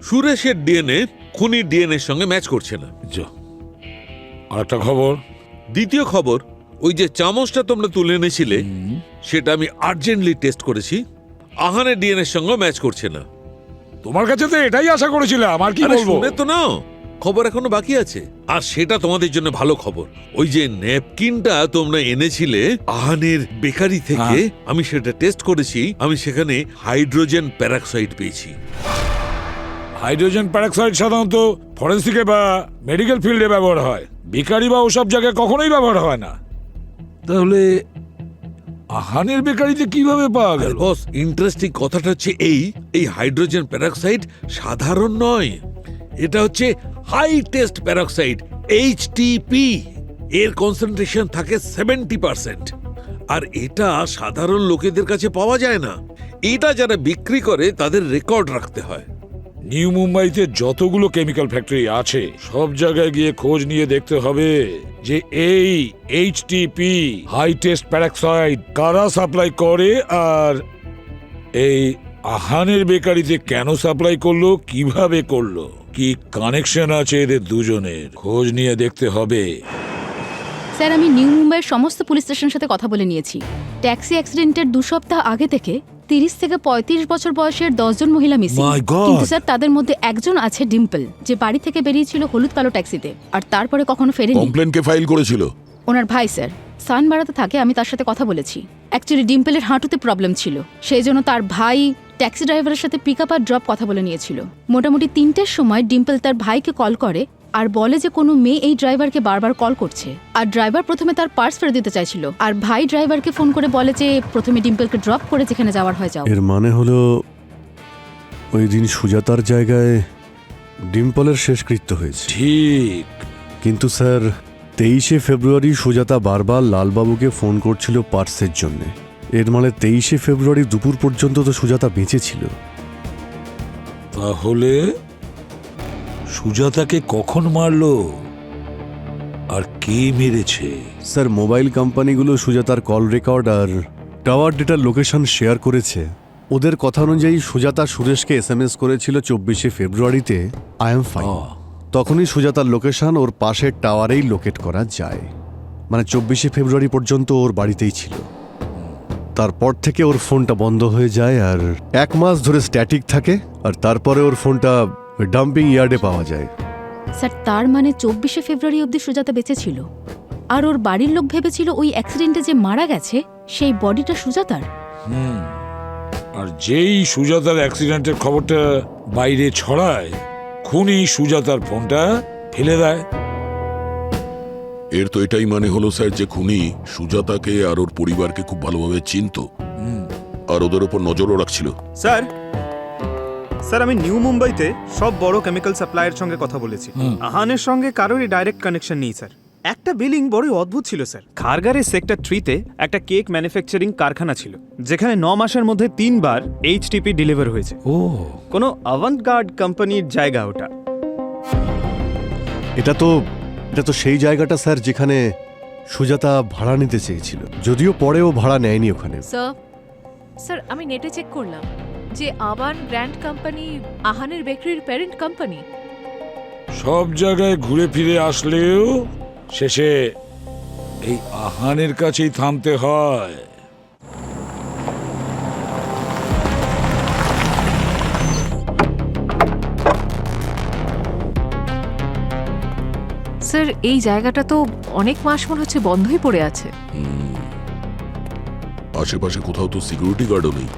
[SPEAKER 6] সুরেশের ডিএনএ খুনির ডিএনএর সঙ্গে ম্যাচ করছে না।
[SPEAKER 11] আর একটা খবর,
[SPEAKER 6] দ্বিতীয় খবর, ওই যে চামচটা তোমরা তুলে এনেছিলে সেটা আমি আর্জেন্টলি টেস্ট করেছি, আহানের ডিএনএর সঙ্গে ম্যাচ করছে না।
[SPEAKER 11] তোমার কাছে তো এটাই আশা করেছিলাম, আর কি
[SPEAKER 6] আরে
[SPEAKER 11] বলবো।
[SPEAKER 6] শুনে তো নাও, খবর এখনো বাকি আছে। আর সেটা তোমাদের জন্য ভালো খবর, ওই যে ন্যাপকিনটা তোমরা এনেছিলে আহানের বেকারি থেকে, আমি সেটা টেস্ট করেছি, আমি সেখানে হাইড্রোজেন প্যারক্সাইড পেয়েছি।
[SPEAKER 11] হাইড্রোজেন প্যারক্সাইড সাধারণত ফরেন্সিকে বা মেডিকেল ফিল্ডে ব্যবহার হয়, বেকারি বা ওসব জায়গায় কখনোই ব্যবহার হয় না। তাহলে আহানের বেকারিতে কিভাবে পাওয়া গেল?
[SPEAKER 6] বস, ইন্টারেস্টিং কথাটা হচ্ছে এই হাইড্রোজেন প্যারক্সাইড সাধারণ নয়, এটা হচ্ছে হাই টেস্ট প্যারক্সাইড, এইচটিপি। এর কনসেন্ট্রেশন থাকে 70%, আর এটা সাধারণ লোকেদের কাছে পাওয়া যায় না। এটা যারা বিক্রি করে তাদের রেকর্ড রাখতে হয়।
[SPEAKER 11] নিউ মুম্বাইতে যতগুলো কেমিক্যাল ফ্যাক্টরি আছে সব জায়গায় গিয়ে খোঁজ নিয়ে দেখতে হবে যে এই এইচটিপি হাই টেস্ট প্যারক্সাইড কারা সাপ্লাই করে, আর এই আহানের বেকারিতে কেন সাপ্লাই করলো, কিভাবে করলো, কি কানেকশন আছে এদের দুজনের, খোঁজ নিয়ে দেখতে হবে।
[SPEAKER 8] স্যার আমি নিউ মুম্বাইয়ের সমস্ত পুলিশ স্টেশনের সাথে কথা বলে নিয়েছি। ট্যাক্সি অ্যাক্সিডেন্টের 2 সপ্তাহ আগে থেকে 30 থেকে 35 বছর বয়সের 10 জন মহিলা মিসিং।
[SPEAKER 11] My God!
[SPEAKER 8] কিন্তু স্যার তাদের মধ্যে একজন আছে ডিম্পল, যে বাড়ি থেকে বেরিয়েছিল হলুদ কালো ট্যাক্সিতে আর তারপরে কখনো ফেরেনি।
[SPEAKER 3] কমপ্লেন কে ফাইল করেছিল?
[SPEAKER 8] ওনার ভাই স্যার, সান বাড়াতে থাকে, আমি তার সাথে কথা বলেছি। অ্যাকচুয়ালি ডিম্পলের হাঁটুতে প্রবলেম ছিল, সেই জন্য তার ভাই ট্যাক্সি ড্রাইভারের সাথে পিক আপ আর ড্রপ কথা বলে নিয়েছিল। মোটামুটি 3টের সময় ডিম্পল তার ভাইকে কল করে আর বলে যে কোনো মেয়ে এই ড্রাইভারকে বারবার কল করছে, আর ড্রাইভার প্রথমে তার পার্স ফেরত দিতে চাইছিল, আর ভাই ড্রাইভারকে ফোন করে বলে যে প্রথমে ডিম্পলকে ড্রপ করে যেখানে যাওয়ার হয় যাও।
[SPEAKER 13] এর মানে হলো ওই দিন সুজাতার জায়গায় ডিম্পলের শেষকৃত্য হয়েছে।
[SPEAKER 11] ঠিক।
[SPEAKER 13] কিন্তু স্যার 23শে ফেব্রুয়ারি সুজাতা বারবার লালবাবুকে ফোন করছিল পার্সের জন্য। এর মানে 23শে ফেব্রুয়ারি দুপুর পর্যন্ত তো সুজাতা বেঁচে ছিল।
[SPEAKER 11] তাহলে সুজাতাকে কখন মারলো আর কে মেরেছে?
[SPEAKER 13] স্যার মোবাইল কোম্পানিগুলো সুজাতার কল রেকর্ড আর টাওয়ার ডেটার লোকেশন শেয়ার করেছে। ওদের কথা অনুযায়ী সুজাতা সুরেশকে এসএমএস করেছিল 24শে ফেব্রুয়ারিতে আই এম ফাইন। তখনই সুজাতার লোকেশন ওর পাশের টাওয়ারেই লোকেট করা যায়, মানে 24শে ফেব্রুয়ারি পর্যন্ত ওর বাড়িতেই ছিল। তারপর থেকে ওর ফোনটা বন্ধ হয়ে যায় আর 1 মাস ধরে স্ট্যাটিক থাকে, আর তারপরে ওর ফোনটা ডাম্পিং ইয়ার্ডে পাওয়া যায়।
[SPEAKER 8] স্যার তার মানে 24শে ফেব্রুয়ারি অবধি সুজাতা বেঁচে ছিল, আর ওর বাড়ির লোক ভেবেছিল ওই অ্যাক্সিডেন্টে যে মারা গেছে সেই বডিটা সুজাতার।
[SPEAKER 11] আর যেই সুজাতার অ্যাক্সিডেন্টের খবরটা বাইরে ছড়ায়, খুনি সুজাতার ফোনটা ফেলে দেয়।
[SPEAKER 3] এর তো এটাই মানে হলো স্যার যে খুনি সুজাতাকে আর ওর পরিবারকে খুব ভালোভাবে চিনতো আর ওদের উপর নজরও রাখছিল।
[SPEAKER 5] স্যার স্যার আমি নিউ মুম্বাইতে সব বড় কেমিক্যাল সাপ্লাইয়ের সঙ্গে কথা বলেছি। আহানের সঙ্গে কারোরই ডাইরেক্ট কানেকশন নেই স্যার। একটা বিলিং বড়ই অদ্ভুত ছিল স্যার। খারগারের সেক্টর 3-তে একটা কেক ম্যানুফ্যাকচারিং কারখানা ছিল, যেখানে 9 মাসের মধ্যে 3 বার এইচটিপি ডেলিভার হয়েছে। কোনো অ্যাভান্টগার্ড কোম্পানির জায়গা ওটা।
[SPEAKER 13] এটা তো সেই জায়গাটা স্যার যেখানে সুজাতা ভাড়া নিতে চেয়েছিল, যদিও পরে ও ভাড়া নেয়নি ওখানে।
[SPEAKER 4] স্যার আমি নেটে চেক করলাম যে আবান গ্র্যান্ড কোম্পানি আহানের বেকারির প্যারেন্ট কোম্পানি।
[SPEAKER 11] সব জায়গায় ঘুরে ফিরে আসলেও শেষে এই আহানের কাছেই থামতে হয়।
[SPEAKER 4] স্যার এই জায়গাটা তো অনেক মাস মনে হচ্ছে বন্ধই পড়ে আছে।
[SPEAKER 3] আশেপাশে কোথাও তো সিকিউরিটি গার্ডও নেই।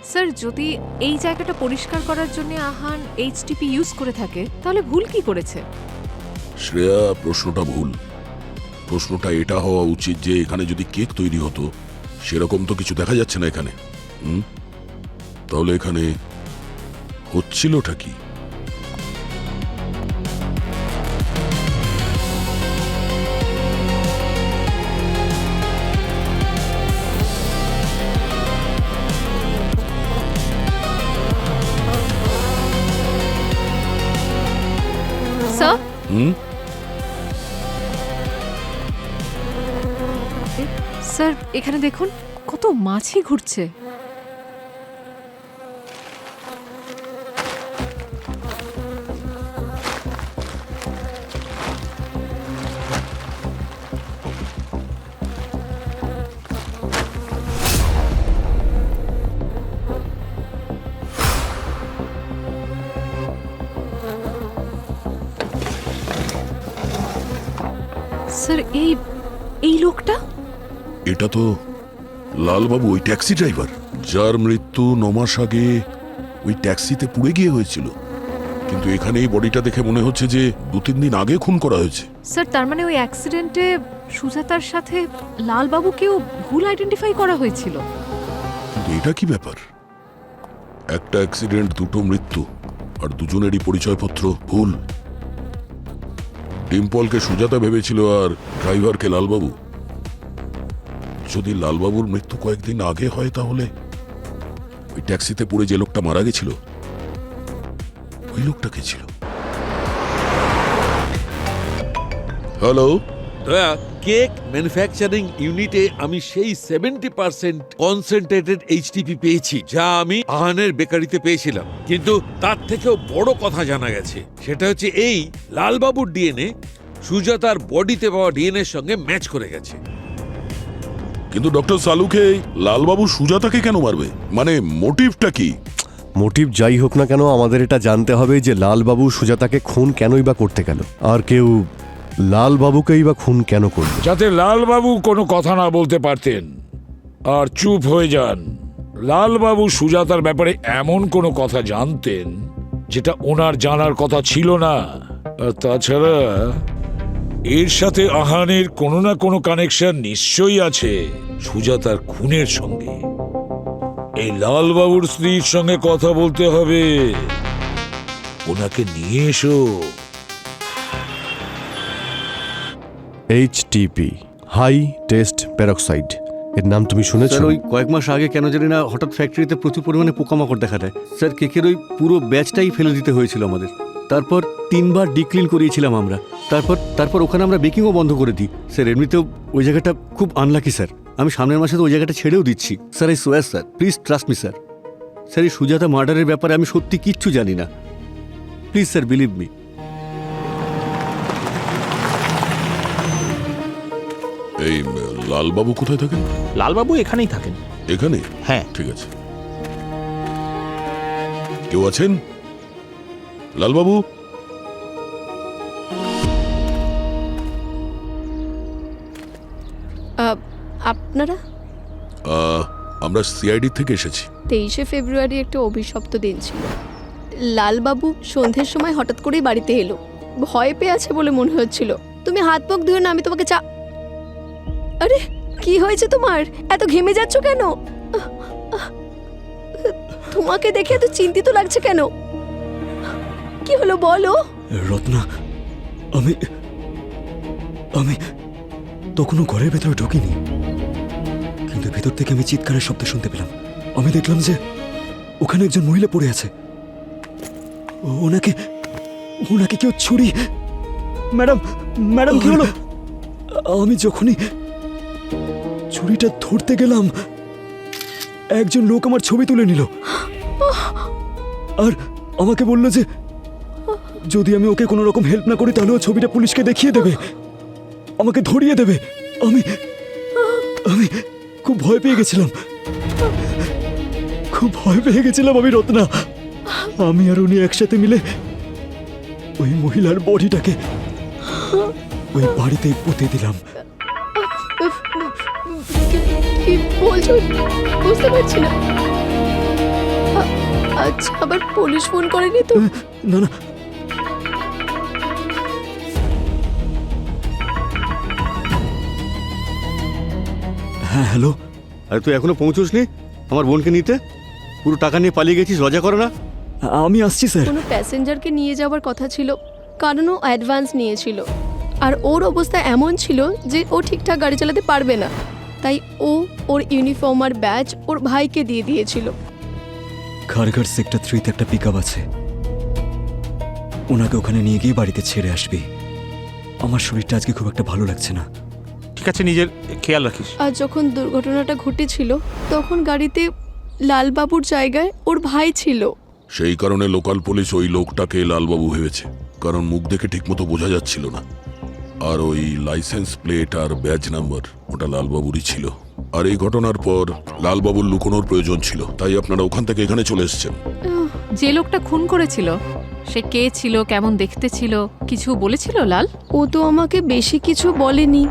[SPEAKER 4] স্যার যদি এই জায়গাটা পরিষ্কার করার জন্য আহান এইচটিপি ইউজ করে থাকে তাহলে ভুল কি করেছে?
[SPEAKER 3] শ্রেয়া, প্রশ্নটা ভুল। প্রশ্নটা এটা হওয়া উচিত যে এখানে যদি কেক তৈরি হতো, সেরকম তো কিছু দেখা যাচ্ছে না এখানে। তাহলে এখানে হচ্ছিলটা কি?
[SPEAKER 4] স্যার স্যার এখানে দেখুন কত মাছি ঘুরছে। স্যার এই লোকটা?
[SPEAKER 3] এটা তো লালবাবু, ওই ট্যাক্সি ড্রাইভার যার মৃত্যু 9 মাস আগে ওই ট্যাক্সিতে পুড়ে গিয়ে হয়েছিল। কিন্তু এখানে এই বডিটা দেখে মনে হচ্ছে যে 2-3 দিন আগে খুন করা হয়েছে।
[SPEAKER 4] স্যার তার মানে ওই অ্যাক্সিডেন্টে সুজাতার সাথে লালবাবুকেও ভুল আইডেন্টিফাই করা হয়েছিল।
[SPEAKER 3] কিন্তু এটা কি ব্যাপার? একটা অ্যাক্সিডেন্ট, 2টো মৃত্যু, আর দুজনেরই পরিচয়পত্র ভুল। ডিম্পলকে সুজাতা ভেবেছিল আর ড্রাইভারকে লালবাবু। যদি লালবাবুর মৃত্যু কয়েকদিন আগে হয় তাহলে ওই ট্যাক্সিতে পড়ে যে লোকটা মারা গেছিল, ওই লোকটা কে ছিল? হ্যালো
[SPEAKER 6] দয়া, কেক ম্যানুফ্যাকচারিং ইউনিটে আমি সেই 70% কনসেন্ট্রেটেড এইচটিপি পেয়েছি যা আমি আহানের বেকারিতে পেয়েছিলাম। কিন্তু তার থেকেও বড় কথা জানা গেছে, সেটা হচ্ছে এই লালবাবুর ডিএনএ সুজাতার বডিতে পাওয়া ডিএনএর সঙ্গে ম্যাচ করে গেছে।
[SPEAKER 3] কিন্তু ডক্টর সালুকে লালবাবু সুজাতাকে কেন মারবে? মানে মোটিভটা কি?
[SPEAKER 13] মোটিভ যাই হোক না কেন, আমাদের এটা জানতে হবে যে লালবাবু সুজাতাকে খুন কেনই বা করতে গেল, আর কেউ লালবাবুকেই বা খুন কেন করল।
[SPEAKER 11] যাতে লালবাবু কোনো কথা না বলতে পারতেন আর চুপ হয়ে যান। লালবাবু সুজাতার ব্যাপারে এমন কোনো কথা জানতেন যেটা ওনার জানার কথা ছিল না। আর তাছাড়া এর সাথে আহানের কোনো না কোনো কানেকশন নিশ্চয়ই আছে সুজাতার খুনের সঙ্গে। এই লালবাবুর স্ত্রীর সঙ্গে কথা বলতে হবে, ওনাকে নিয়ে এসো।
[SPEAKER 13] এইচটিপি, হাই টেস্ট প্যারক্সাইড, এর নাম তুমি শুনেছো?
[SPEAKER 12] স্যার ওই কয়েক মাস আগে কেন জানি না হঠাৎ ফ্যাক্টরিতে প্রচুর পরিমাণে পোকামাকড় দেখা দেয়। স্যার কেকের ওই পুরো ব্যাচটাই ফেলে দিতে হয়েছিল আমাদের। তারপর 3 বার ডিক্লিন করিয়েছিলাম আমরা। তারপর ওখানে আমরা বেকিংও বন্ধ করে দিই। স্যার এমনিতেও ওই জায়গাটা খুব আনলাকি স্যার। আমি সামনের মাসে তো ওই জায়গাটা ছেড়েও দিচ্ছি। স্যার এই সোয়ার sir, please trust me sir. Sir এই সুজাতা মার্ডারের ব্যাপারে আমি সত্যি কিচ্ছু জানি না। Please sir, believe me.
[SPEAKER 3] এই লালবাবু কোথায় থাকেন?
[SPEAKER 1] লালবাবু এখানেই থাকেন।
[SPEAKER 3] এখানে?
[SPEAKER 1] হ্যাঁ।
[SPEAKER 3] ঠিক আছে। কেউ আছেন? লালবাবু?
[SPEAKER 9] আপনারা?
[SPEAKER 3] আমরা সিআইডি থেকে এসেছি।
[SPEAKER 9] 23শে ফেব্রুয়ারি একটা অভিশপ্ত দিন ছিল। লালবাবু সন্ধ্যের সময় হঠাৎ করেই বাড়িতে এলো। ভয় পেয়ে আছে বলে মনে হচ্ছিল। তুমি হাত মুখ ধুয়ে না, আমি তোমাকে চা। আরে কি হয়েছে তোমার? এত ঘেমে যাচ্ছ কেন? তোমাকে দেখে এত চিন্তিত লাগছে কেন? কি হলো বলো।
[SPEAKER 10] রত্না, আমি আমি তখনও ঘরের ভেতরে ঢুকিনি, কিন্তু ভেতর থেকে আমি চিৎকারের শব্দ শুনতে পেলাম। আমি দেখলাম যে ওখানে একজন মহিলা পড়ে আছে। ওনাকে ওনাকে কেউ ছুরি। ম্যাডাম ম্যাডাম কি হলো? আমি যখনই ছুরিটা ধরতে গেলাম একজন লোক আমার ছবি তুলে নিল আর আমাকে বলল যে যদি আমি ওকে কোনো রকম হেল্প না করি তাহলে ও ছবিটা পুলিশকে দেখিয়ে দেবে, আমাকে ধরিয়ে দেবে। আমি আমি খুব ভয় পেয়ে গেছিলাম, খুব ভয় পেয়ে গেছিলাম আমি রত্না। আমি আর উনি একসাথে মিলে ওই মহিলার বডিটাকে ওই বাড়িতেই পুঁতে দিলাম।
[SPEAKER 9] কি বলছো বুঝতে পারছি না। আচ্ছা, আবার পুলিশ ফোন করেনি তো?
[SPEAKER 10] না না,
[SPEAKER 12] হ্যাঁ হ্যালো। আরে তুই এখনো পৌঁছোসনি আমার বোনকে নিতে? পুরো টাকা নিয়ে পালিয়ে গেছিস, লজ্জা করে না?
[SPEAKER 10] আমি আসছি স্যার।
[SPEAKER 9] কোনো প্যাসেঞ্জারকে নিয়ে যাওয়ার কথা ছিল, কারণ ও অ্যাডভান্স নিয়েছিল আর ওর অবস্থা এমন ছিল যে ও ঠিকঠাক গাড়ি চালাতে পারবে না, তাই ও ওর ইউনিফর্ম আর ব্যাজ ওর ভাইকে দিয়ে দিয়েছিল।
[SPEAKER 10] খারঘাট সেক্টর 3-তে একটা পিকআপ আছে, ওনাকে ওখানে নিয়ে গিয়ে বাড়িতে ছেড়ে আসবি। আমার শরীরটা আজকে খুব একটা ভালো লাগছে না।
[SPEAKER 1] ঠিক আছে, নিজের খেয়াল রাখিস।
[SPEAKER 9] আর যখন দুর্ঘটনাটা ঘটেছিল তখন গাড়িতে লালবাবুর জায়গায় ওর ভাই ছিল।
[SPEAKER 3] সেই কারণে লোকাল পুলিশ ওই লোকটাকে লালবাবু ভেবেছে, কারণ মুখ দেখে ঠিকমতো বোঝা যাচ্ছিল না। আর ওই লাইসেন্স প্লেট আর ব্যাজ নাম্বার ওটা লালবাবুরই ছিল। আর এই ঘটনার পর লালবাবুর লুকোনোর প্রয়োজন ছিল, তাই আপনারা ওখান থেকে এখানে চলে এসেছেন।
[SPEAKER 4] যে লোকটা খুন করেছিল সে কে ছিল, কেমন দেখতে ছিল, কিছু বলেছিল লাল?
[SPEAKER 9] ও তো আমাকে বেশি কিছু বলেনি।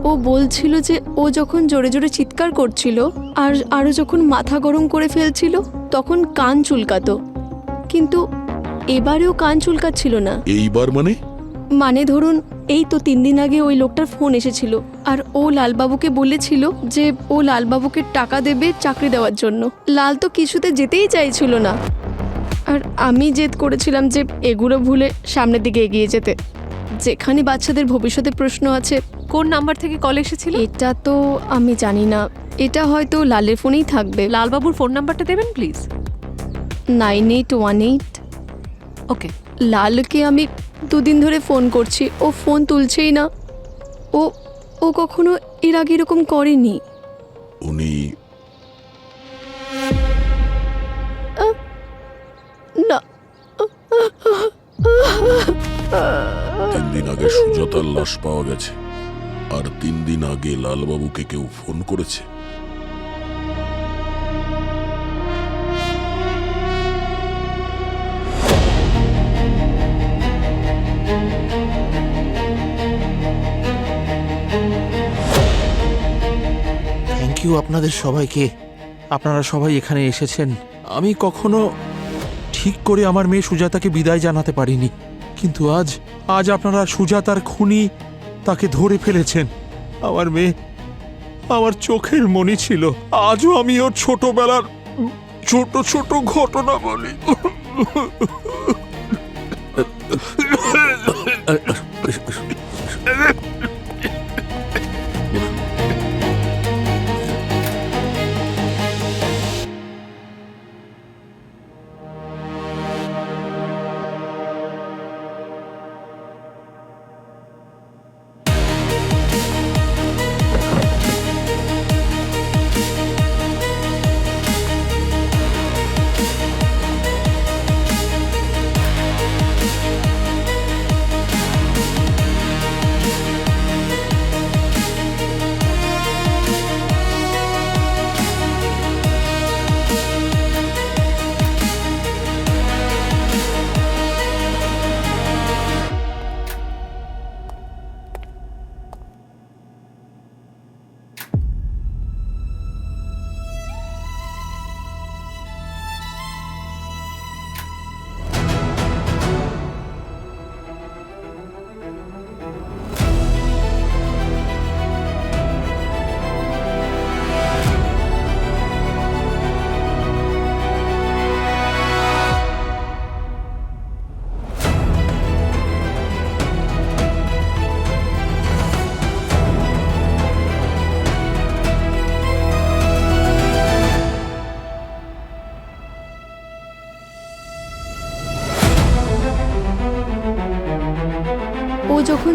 [SPEAKER 9] ও বলছিল যে ও যখন জোরে জোরে চিৎকার করছিল আর আরও যখন মাথা গরম করে ফেলছিল তখন কান চুলকাতো, কিন্তু এবারেও কান চুলকাচ্ছিল না।
[SPEAKER 3] এইবার
[SPEAKER 9] মানে ধরুন এই তো 3 দিন আগে ওই লোকটার ফোন এসেছিল আর ও লালবাবুকে বলেছিল যে ও লালবাবুকে টাকা দেবে চাকরি দেওয়ার জন্য। লাল তো কিছুতে যেতেই চাইছিল না, আর আমি জেদ করেছিলাম যে এগুলো ভুলে সামনের দিকে এগিয়ে যেতে, যেখানে বাচ্চাদের ভবিষ্যতে প্রশ্ন আছে।
[SPEAKER 4] কোন নাম্বার থেকে কল এসেছিল?
[SPEAKER 9] এটা তো আমি জানি না, এটা হয়তো লালের ফোনেই থাকবে।
[SPEAKER 4] লালবাবুর ফোন নাম্বারটা দেবেন প্লিজ।
[SPEAKER 9] 9818।
[SPEAKER 4] ওকে।
[SPEAKER 9] লালকে আমি 2 দিন ধরে ফোন করছি, ও ফোন তুলছেই না। ও কখনো এর আগে এরকম করেনি।
[SPEAKER 3] উনি
[SPEAKER 9] না,
[SPEAKER 3] 3 দিন আগে সুজাতার লাশ পাওয়া গেছে, আর 3 দিন আগে লালবাবুকে কেউ ফোন করেছে।
[SPEAKER 1] থ্যাংক ইউ আপনাদের সবাইকে, আপনারা সবাই এখানে এসেছেন। আমি কখনো ঠিক করে আমার মেয়ে সুজাতাকে বিদায় জানাতে পারিনি, কিন্তু আজ আপনারা সুজাতার খুনি তাকে ধরে ফেলেছেন। আমার মেয়ে আমার চোখের মণি ছিল। আজও আমি ওর ছোটবেলার ছোট ছোট ঘটনা বলি।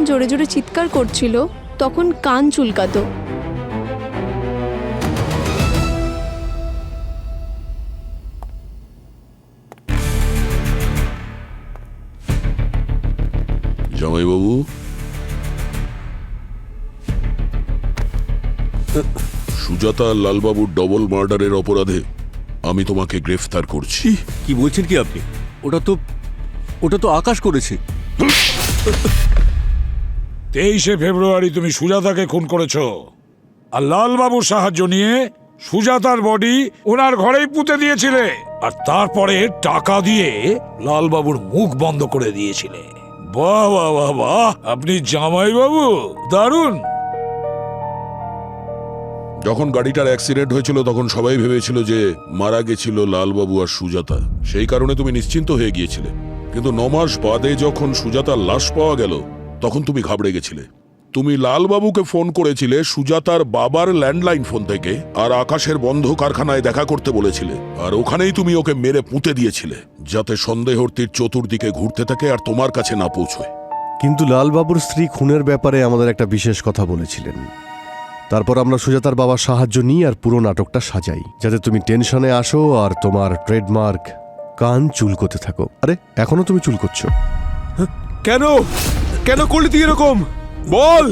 [SPEAKER 9] জোরে জোরে চিৎকার করছিল তখন কান চুলকাতো।
[SPEAKER 3] জামাইবাবু, সুজাতা আর লালবাবুর ডবল মার্ডারের অপরাধে আমি তোমাকে গ্রেফতার করছি।
[SPEAKER 12] কি বলছেন কি আপনি? ওটা তো আকাশ করেছে।
[SPEAKER 11] 23শে ফেব্রুয়ারি তুমি সুজাতাকে খুন করেছ, আর লালবাবুর সাহায্য নিয়ে সুজাতার বডি ওনার ঘরেই পুঁতে দিয়েছিলে, আর তারপরে টাকা দিয়ে লালবাবুর মুখ বন্ধ করে দিয়েছিলে। বাহ বাহ বাহ বাহ, আপনি জামাইবাবু দারুণ।
[SPEAKER 3] যখন গাড়িটার অ্যাক্সিডেন্ট হয়েছিল তখন সবাই ভেবেছিল যে মারা গেছিল লালবাবু আর সুজাতা, সেই কারণে তুমি নিশ্চিন্ত হয়ে গিয়েছিলে। কিন্তু 9 মাস বাদে যখন সুজাতার লাশ পাওয়া গেল তখন তুমি ঘাবড়ে গেছিলে। তুমি লালবাবুকে ফোন করেছিলে সুজাতার বাবার ল্যান্ডলাইন ফোন থেকে, আর আকাশের বন্ধ কারখানায় দেখা করতে বলেছিলে, আর ওখানেই তুমি ওকে মেরে পুঁতে দিয়েছিলে যাতে সন্দেহর তীর চতুর্দিকে ঘুরতে থাকে আর তোমার কাছে না পৌঁছয়।
[SPEAKER 13] কিন্তু লালবাবুর স্ত্রী খুনের ব্যাপারে আমাদের একটা বিশেষ কথা বলেছিলেন। তারপর আমরা সুজাতার বাবার সাহায্য নিই আর পুরো নাটকটা সাজাই যাতে তুমি টেনশনে আসো আর তোমার ট্রেডমার্ক কান চুলকোতে থাকো। আরে এখনো তুমি চুলকোচ্ছ
[SPEAKER 2] কেন? কেন করলি তুই এরকম? বল।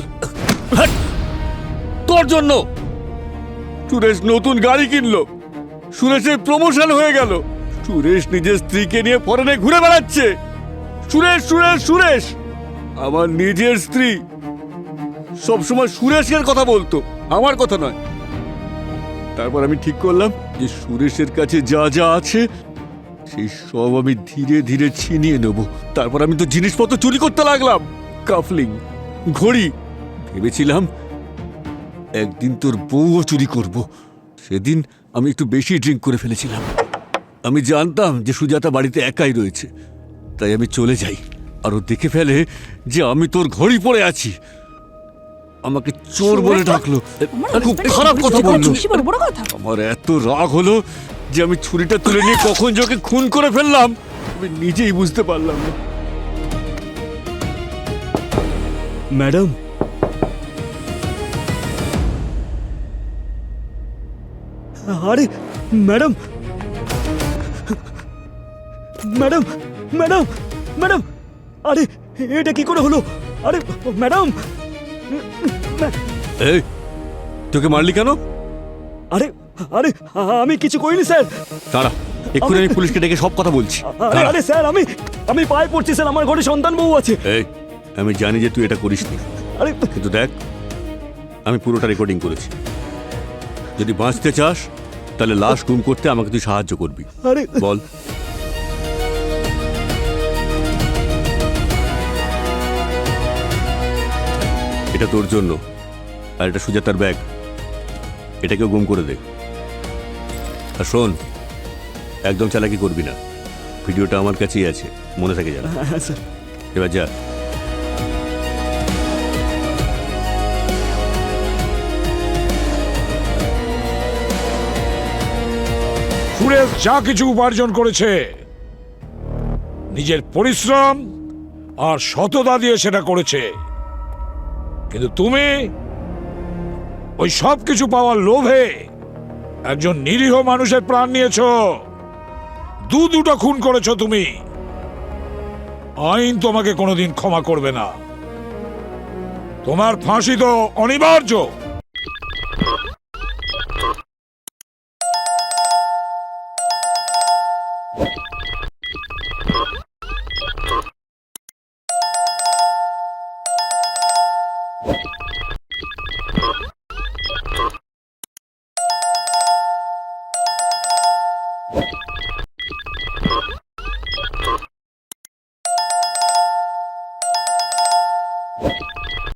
[SPEAKER 12] তোর জন্য সুরেশ নতুন গাড়ি কিনলো, সুরেশের প্রমোশন হয়ে গেল, সুরেশ নিজের স্ত্রীকে নিয়ে ফরেনে ঘুরে বেড়াচ্ছে। সুরেশ সুরেশ সুরেশ, আমার নিজের স্ত্রী সবসময় সুরেশের কথা বলতো, আমার কথা নয়। তারপর আমি ঠিক করলাম যে সুরেশের কাছে যা যা আছে সেই সব আমি ধীরে ধীরে ছিনিয়ে নেব। তারপর আমি তো জিনিসপত্র চুরি করতে লাগলাম, কাফলিং, ঘড়ি। ভেবেছিলাম একদিন তোর বউও চুরি করব। সেদিন আমি একটু বেশি ড্রিঙ্ক করে ফেলেছিলাম। আমি জানতাম যে সুজাতা বাড়িতে একাই রয়েছে, তাই আমি চলে যাই। আর ও দেখে ফেলে যে আমি তোর ঘড়ি পরে আছি, আমাকে চোর বলে ডাকলো, খুব খারাপ কথা বললো। আমার এত রাগ হলো যে আমি ছুরিটা তুলে নিয়ে কখন যে ওকে খুন করে ফেললাম আমি নিজেই বুঝতে পারলাম না।
[SPEAKER 10] ম্যাডাম, আরে ম্যাডাম, ম্যাডাম, ম্যাডাম, ম্যাডাম, আরে এটা কি করে হলো? আরে ম্যাডাম,
[SPEAKER 12] এই তোকে মারলি কেন?
[SPEAKER 10] আরে আরে আমি কিছু করিনি স্যার।
[SPEAKER 12] দাঁড়া, এক্ষুনি আমি পুলিশকে ডেকে সব কথা বলছি।
[SPEAKER 10] আরে আরে স্যার, আমি পায়ে পড়ছি স্যার, আমার ঘরে সন্তান বউ আছে।
[SPEAKER 12] এই আমি জানি যে তুই এটা করিসনি,
[SPEAKER 10] আরে
[SPEAKER 12] কিন্তু দেখ আমি পুরোটা রেকর্ডিং করেছি। যদি বাঁচতে চাস তাহলে লাশ গুম করতে আমাকে তুই সাহায্য করবি।
[SPEAKER 10] আরে
[SPEAKER 12] বল। এটা তোর জন্য, আর এটা সুজাতার ব্যাগ, এটাকেও গুম করে দে। আর শোন, একদম চালাকি করবি না, ভিডিওটা আমার কাছেই আছে, মনে থাকে যেন।
[SPEAKER 10] হ্যাঁ স্যার।
[SPEAKER 12] এবার যা।
[SPEAKER 11] সুরেশ যা কিছু উপার্জন করেছে নিজের পরিশ্রম আর সততা দিয়ে সেটা করেছে, কিন্তু তুমি ওই সব কিছু পাওয়ার লোভে একজন নিরীহ মানুষের প্রাণ নিয়েছো, দুটো খুন করেছো তুমি। আইন তোমাকে কোনোদিন ক্ষমা করবে না, তোমার ফাঁসি তো অনিবার্য।
[SPEAKER 3] you